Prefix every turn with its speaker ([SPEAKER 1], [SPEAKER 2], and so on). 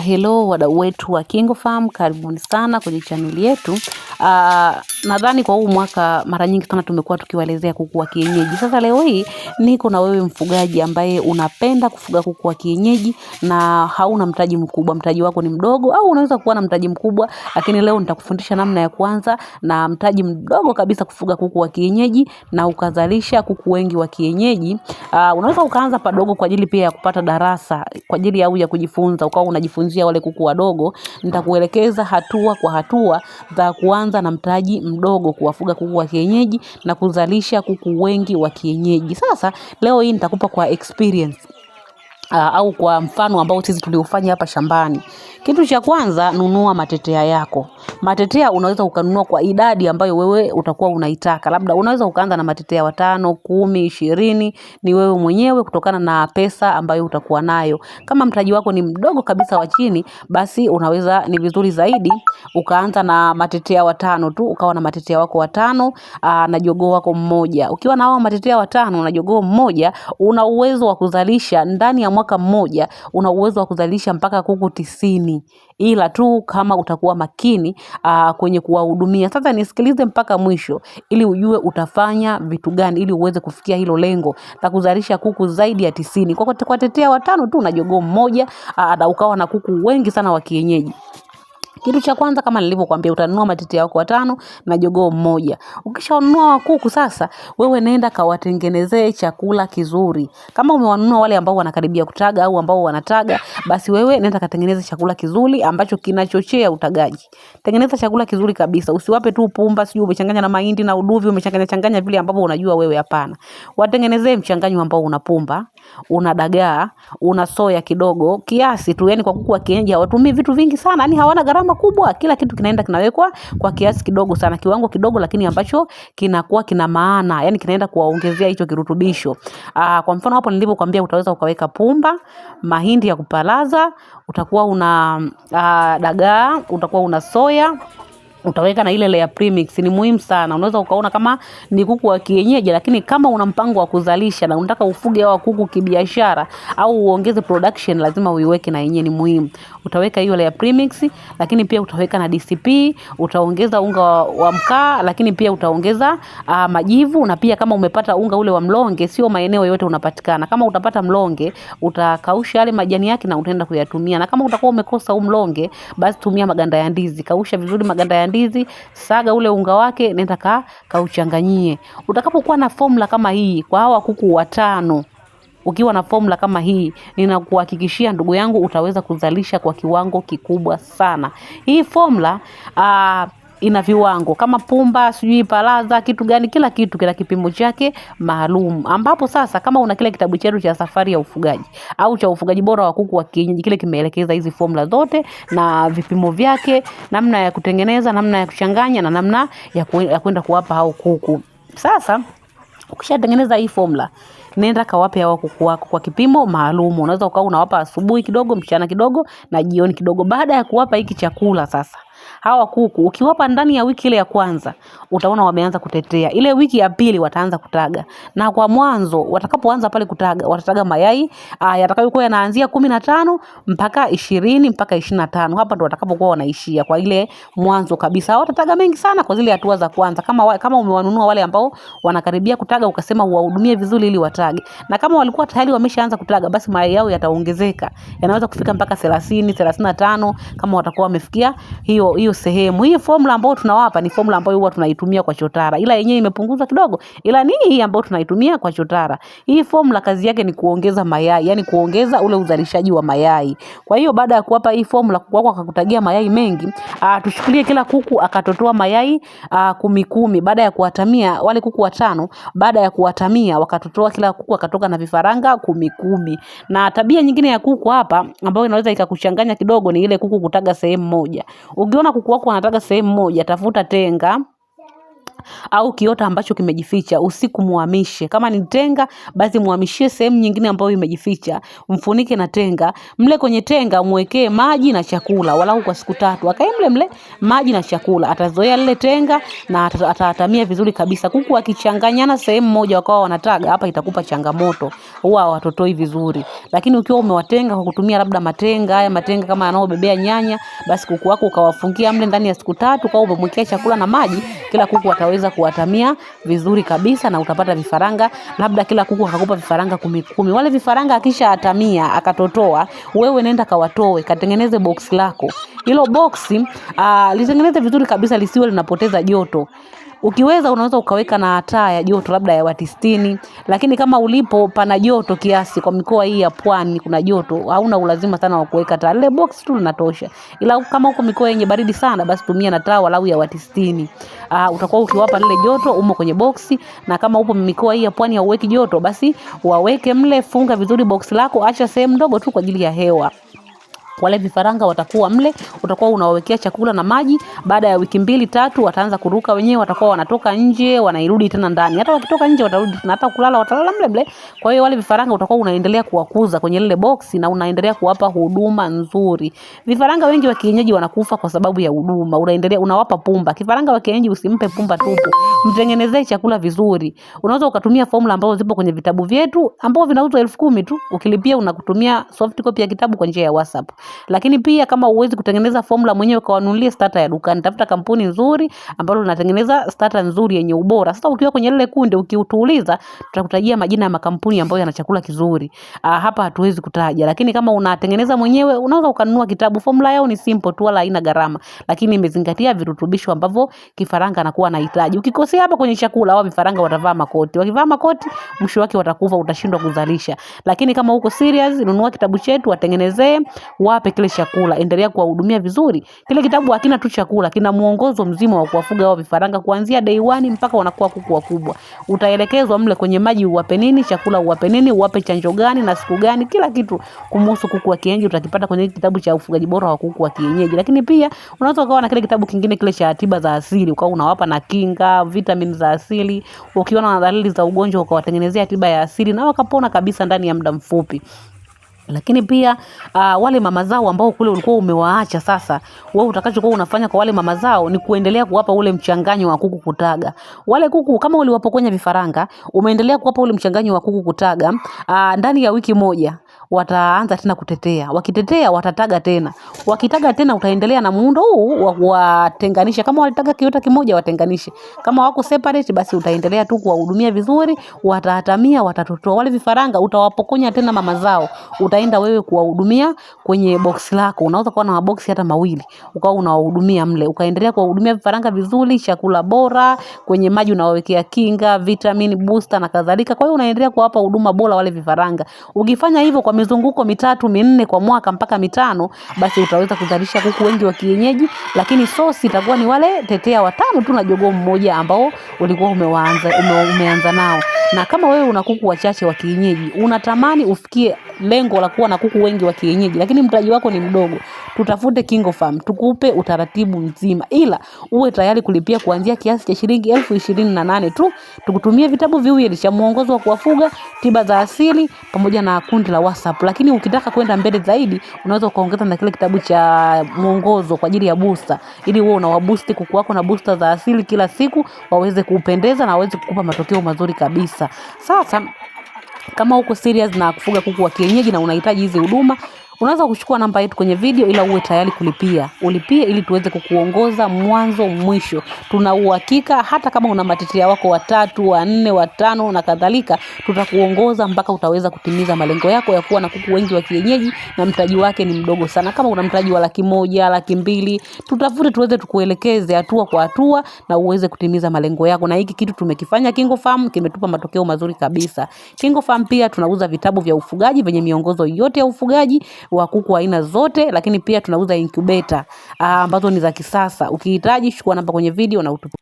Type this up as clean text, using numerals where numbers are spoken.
[SPEAKER 1] Hello wadau wetu wa KingoFarm, karibuni sana kwenye channel yetu. Nadhani kwa huu mwaka mara nyingi sana tumekuwa tukiwaelezea kuku wa kienyeji. Sasa leo hii niko na wewe mfugaji ambaye unapenda kufuga kuku wa kienyeji na hauna mtaji mkubwa, mtaji wako ni mdogo, au unaweza kuwa na mtaji mkubwa, lakini leo nitakufundisha namna ya kuanza na mtaji mdogo kabisa kufuga kuku wa kienyeji na ukazalisha kuku wengi wa kienyeji. Unaweza ukaanza padogo kwa ajili pia ya kupata darasa, kwa ajili ya kujifunza, ukawa unajifunzia wale kuku wadogo. Nitakuelekeza hatua kwa hatua za kuanza na mtaji mdogo kuwafuga kuku wa kienyeji na kuzalisha kuku wengi wa kienyeji. Sasa leo hii nitakupa kwa experience au kwa mfano ambao sisi tuliofanya hapa shambani. Kitu cha kwanza, nunua matetea yako. Matetea unaweza ukanunua kwa idadi ambayo wewe utakuwa unaitaka. Labda unaweza ukaanza na matetea 5, 10, 20, ni wewe mwenyewe kutokana na pesa ambayo utakuwa nayo. Kama mtaji wako ni mdogo kabisa wa chini, basi unaweza, ni vizuri zaidi ukaanza na matetea 5 tu, ukawa na matetea wako 5 na jogoo wako mmoja. Ukiwa na hao matetea 5 na jogoo mmoja, una uwezo wa kuzalisha ndani ya mwaka mmoja, una uwezo wa kuzalisha mpaka kuku 90. Ila tu kama utakuwa makini kwenye kuwahudumia. Sasa nisikilize mpaka mwisho ili ujue utafanya vitu gani ili uweze kufikia hilo lengo la kuzalisha kuku zaidi ya 90 kwa tetea 5 tu na jogoo mmoja, na ukawa na kuku wengi sana wa kienyeji. Kitu cha kwanza kama nilivyokuambia, utanunua matetea yako 5 na jogoo mmoja. Ukishanunua kuku sasa, wewe nenda kawatengenezee chakula kizuri. Kama umewanunua wale ambao wanakaribia kutaga au ambao wanataga, basi wewe nenda katengeneze chakula kizuri ambacho kinachochea utagaji. Tengeneza chakula kizuri kabisa. Usiwape tu pumba, sio umechanganya na mahindi na uduvi, umechanganya vile ambavyo unajua wewe, hapana. Watengenezee mchanganyo ambao una pumba, una dagaa, una soya kidogo, kiasi tu. Yani kwa kuku wa kienyeji hawatumii vitu vingi sana, yani hawana gharama kubwa. Kila kitu kinaenda kinawekwa kwa kiasi kidogo sana, kiwango kidogo, lakini ambacho kinakuwa kina maana, yani kinaenda kuwaongezea hicho kirutubisho. Kwa mfano hapo nilivyokuambia, utaweza ukaweka pumba, mahindi ya kupalaza, utakuwa una dagaa, utakuwa una soya, utaweka na ile layer premix. Ni muhimu sana. Unaweza ukaona kama ni kuku wa kienyeji, lakini kama una mpango wa kuzalisha na unataka ufuge hawa kuku kibiashara au uongeze production, lazima uiweke na yenyewe, ni muhimu. Utaweka hiyo layer premix, lakini pia utaweka na DCP, utaongeza unga wa mkaa, lakini pia utaongeza majivu. Na pia kama umepata unga ule wa mlonge, sio maeneo yote unapatikana. Kama utapata mlonge, utakausha yale majani yake na utaenda kuyatumia. Na kama utakuwa umekosa mlonge, basi tumia maganda ya ndizi. Kausha vizuri maganda ya ndizi, saga ule unga wake, nenda kauchanganyie. Utakapokuwa na formula kama hii kwa hawa kuku 5, ukiwa na formula kama hii, ninakuhakikishia ndugu yangu, utaweza kuzalisha kwa kiwango kikubwa sana. Hii formula ina viwango kama pumba, sijui palaza, kitu gani, kila kitu kina kipimo chake maalum. Ambapo sasa kama una kile kitabu chetu cha safari ya ufugaji au cha ufugaji bora wa kuku wa kienyeji, kile kimeelekeza hizi formula zote na vipimo vyake, namna ya kutengeneza, namna ya kuchanganya na namna ya kwenda kuwapa hao kuku. Sasa ukishatengeneza hii formula, nenda kawape hao kuku wako kwa kipimo maalum. Unaweza ukawa unawapa asubuhi kidogo, mchana kidogo na jioni kidogo. Baada ya kuwapa hiki chakula sasa, hawa kuku ukiwapa ndani ya wiki ile ya kwanza, utaona wameanza kutetea. Ile wiki ya pili wataanza kutaga. Na kwa mwanzo watakapoanza pale kutaga, watataga mayai yatakayokuwa yanaanzia 15 mpaka 20 mpaka 25. Hapa ndo watakapokuwa wanaishia kwa ile mwanzo kabisa. Watataga mengi sana kwa zile hatua za kwanza. Kama umewanunua wale ambao wanakaribia kutaga, ukasema uwahudumie vizuri ili watage. Na kama walikuwa tayari wameshaanza kutaga, basi mayai yao yataongezeka. Yanaweza kufika mpaka 30, 35 kama watakuwa wamefikia hiyo sehemu. Hii formula ambayo tunawapa ni formula ambayo huwa tunaitumia kwa chotara, ila yenyewe imepunguzwa kidogo, ila ni hii ambayo tunaitumia kwa chotara. Hii formula kazi yake ni kuongeza mayai, yani kuongeza ule uzalishaji wa mayai. Kwa hiyo baada ya kuwapa hii formula, kuku wako akakutagia mayai mengi, tushukulie kila kuku akatotoa mayai 10. Baada ya kuwatamia wale kuku 5, baada ya kuwatamia wakatotoa, kila kuku akatoka na vifaranga 10. Na tabia nyingine ya kuku hapa ambayo inaweza ikakuchanganya kidogo ni ile kuku kutaga sehemu moja. Ukiona kuku wako wanataga sehemu moja, tafuta tenga au kiota ambacho kimejificha, usiku muhamishe. Kama ni tenga, basi muhamishie sehemu nyingine ambayo imejificha, mfunike na tenga. Mle kwenye tenga mwekee maji na chakula, walau kwa siku 3. Akae mle maji na chakula, atazoea lile tenga na atatamia vizuri kabisa. Kuku akichanganyana sehemu moja wakawa wanataga, hapa itakupa changamoto, huwa watotoi vizuri. Lakini ukiwa umewatenga kwa kutumia labda matenga, haya matenga kama yanayobebea nyanya, basi kuku wako ukawafungia mle ndani ya siku 3, kwa umemwekea chakula na maji, kila kuku ataweza kuwatamia vizuri kabisa na utapata vifaranga. Labda kila kuku akakupa vifaranga 10. Wale vifaranga akisha atamia akatotoa, wewe nenda kawatoe, katengeneze box lako. Hilo boxi litengeneze vizuri kabisa, lisiwe linapoteza joto. Ukiweza unaweza ukaweka na taa ya joto labda ya wati 60, lakini kama ulipo pana joto kiasi, kwa mikoa hii ya pwani kuna joto, hauna ulazima sana wa kuweka taa. Ile box tu linatosha. Ila kama uko mikoa yenye baridi sana, basi tumia na taa walau ya wati 60. Utakuwa ukiwapa lile joto umo kwenye boxi. Na kama upo mikoa hii ya pwani hauweki joto, basi waweke mle, funga vizuri box lako, acha sehemu ndogo tu kwa ajili ya hewa. Wale vifaranga watakuwa mle, utakuwa unawawekea chakula na maji. Baada ya wiki 2-3 wataanza kuruka wenyewe, watakuwa wanatoka nje, wanairudi tena ndani. Hata wakitoka nje watarudi tena, hata kulala watalala mle. Kwa hiyo wale vifaranga utakuwa unaendelea kuwakuza kwenye lile box na unaendelea kuwapa huduma nzuri. Vifaranga wengi wa kienyeji wanakufa kwa sababu ya huduma. Unawapa pumba. Kifaranga wa kienyeji usimpe pumba tupu. Mtengenezee chakula vizuri. Unaweza ukatumia formula ambazo zipo kwenye vitabu vyetu ambao vinauzwa 10,000 tu. Ukilipia unakutumia soft copy ya kitabu kwa njia ya WhatsApp. Lakini pia kama uwezi kutengeneza formula mwenyewe, kawanunulie starter ya dukani. Tafuta kampuni nzuri ambalo linatengeneza starter nzuri yenye ubora. Sasa ukiwa kwenye lile kundi, ukiutuuliza, tutakutajia majina ya makampuni ambayo yana chakula kizuri. Hapa hatuwezi kutaja. Lakini kama unatengeneza mwenyewe, unaweza ukanunua kitabu. Formula yao ni simple tu, wala haina gharama, lakini imezingatia virutubisho ambavyo kifaranga anakuwa anahitaji. Ukikosea hapa kwenye chakula, hao vifaranga watavaa makoti. Wakivaa makoti, mwisho wake watakufa, utashindwa kuzalisha. Lakini kama uko serious, nunua kitabu chetu, watengenezee, wape kile chakula, endelea kuwahudumia vizuri. Kile kitabu hakina tu chakula, kina muongozo mzima wa kuwafuga hao vifaranga kuanzia day 1 mpaka wanakuwa kuku wakubwa. Utaelekezwa mle kwenye maji uwape nini, chakula uwape nini, uwape chanjo gani na siku gani, kila kitu kumhusu kuku wa kienyeji utakipata kwenye kitabu cha ufugaji bora wa kuku wa kienyeji. Lakini pia unaweza ukawa na kile kitabu kingine kile cha tiba za asili, ukawa unawapa na kinga, vitamini za asili. Ukiona na dalili za ugonjwa ukawatengenezea tiba ya asili na wakapona kabisa ndani ya muda mfupi. Lakini pia wale mama zao ambao kule ulikuwa umewaacha, sasa wewe utakachokuwa unafanya kwa wale mama zao ni kuendelea kuwapa ule mchanganyo wa kuku kutaga. Wale kuku kama uliwapokonya vifaranga, umeendelea kuwapa ule mchanganyo wa kuku kutaga, ndani ya wiki 1 wataanza tena kutetea. Wakitetea watataga tena. Wakitaga tena utaendelea na muundo huu wa kuwatenganisha. Kama walitaga kiota kimoja watenganishe. Kama wako separate, basi utaendelea tu kuwahudumia vizuri, watahatamia, watatotoa. Wale vifaranga utawapokonya tena mama zao. Utaenda wewe kuwahudumia kwenye box lako. Unaweza kuwa na maboksi hata 2, ukawa unawahudumia mle. Ukaendelea kuwahudumia vifaranga vizuri, chakula bora, kwenye maji unawawekea kinga, vitamin booster na kadhalika. Kwa hiyo unaendelea kuwapa huduma bora wale vifaranga. Ukifanya hivyo kwa mizunguko 3-4 kwa mwaka mpaka 5, basi utaweza kuzalisha kuku wengi wa kienyeji. Lakini sosi itakuwa ni wale tetea 5 tu na jogoo mmoja ambao ulikuwa umeanza nao. Na kama wewe una kuku wachache wa kienyeji, unatamani ufikie lengo la kuwa na kuku wengi wa kienyeji, lakini mtaji wako ni mdogo, tutafute KingoFarm tukupe utaratibu mzima, ila uwe tayari kulipia kuanzia kiasi cha shilingi 28,000 tu. Tukutumie vitabu 2 cha muongozo wa kuwafuga, tiba za asili pamoja na kundi la WhatsApp. Lakini ukitaka kwenda mbele zaidi, unaweza kuongeza na kile kitabu cha muongozo kwa ajili ya booster, ili wewe unawaboost kuku wako na booster za asili kila siku, waweze kupendeza na waweze kukupa matokeo mazuri kabisa. Sasa kama uko serious na kufuga kuku wa kienyeji na unahitaji hizi huduma, unaweza kuchukua namba yetu kwenye video, ila uwe tayari kulipia. Ulipie ili tuweze kukuongoza mwanzo mwisho. Tuna uhakika hata kama una matetea wako 3, 4, 5 na kadhalika, tutakuongoza mpaka utaweza kutimiza malengo yako ya kuwa na kuku wengi wa kienyeji, na mtaji wake ni mdogo sana. Kama una mtaji wa 100,000, 200,000, tutafute tuweze tukuelekeze hatua kwa hatua na uweze kutimiza malengo yako. Na hiki kitu tumekifanya KingoFarm, kimetupa matokeo mazuri kabisa. KingoFarm pia tunauza vitabu vya ufugaji vyenye miongozo yote ya ufugaji wa kuku aina zote, lakini pia tunauza incubator ambazo ni za kisasa. Ukihitaji chukua namba kwenye video na utupe.